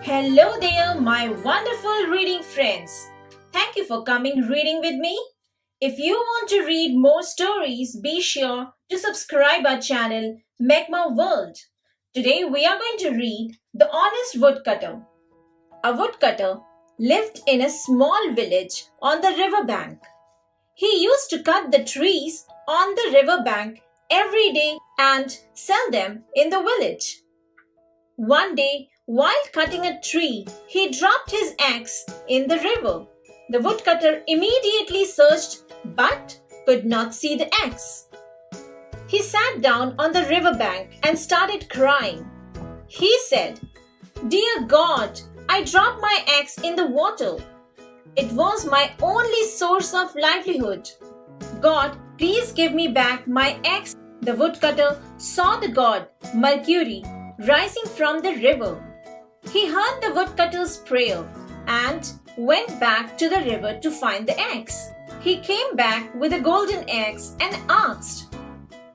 Hello there, my wonderful reading friends. Thank you for coming reading with me. If you want to read more stories, be sure to subscribe our channel Megma World. Today we are going to read The Honest Woodcutter. A woodcutter lived in a small village on the riverbank. He used to cut the trees on the riverbank every day and sell them in the village. One day, while cutting a tree, he dropped his axe in the river. The woodcutter immediately searched but could not see the axe. He sat down on the riverbank and started crying. He said, "Dear God, I dropped my axe in the water. It was my only source of livelihood. God, please give me back my axe." The woodcutter saw the god Mercury rising from the river. He heard the woodcutter's prayer and went back to the river to find the axe. He came back with a golden axe and asked,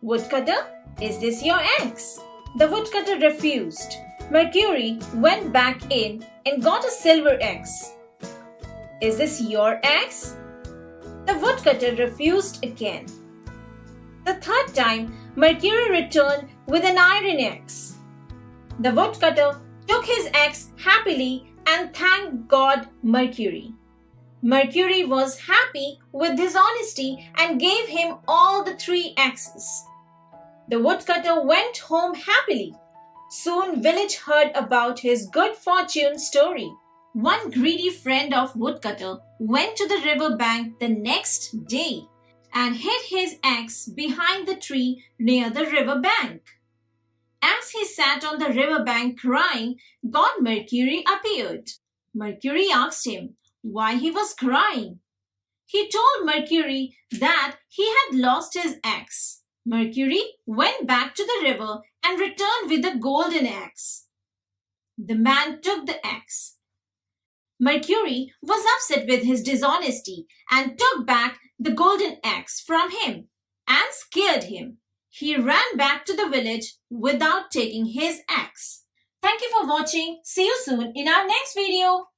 "Woodcutter, is this your axe?" The woodcutter refused. Mercury went back in and got a silver axe. "Is this your axe?" The woodcutter refused again. The third time, Mercury returned with an iron axe. The woodcutter took his axe happily and thanked God Mercury. Mercury was happy with his honesty and gave him all the 3 axes. The woodcutter went home happily. Soon village heard about his good fortune story. One greedy friend of woodcutter went to the river bank the next day and hid his axe behind the tree near the river bank. As he sat on the riverbank crying, God Mercury appeared. Mercury asked him why he was crying. He told Mercury that he had lost his axe. Mercury went back to the river and returned with a golden axe. The man took the axe. Mercury was upset with his dishonesty and took back the golden axe from him and scared him. He ran back to the village without taking his axe. Thank you for watching. See you soon in our next video.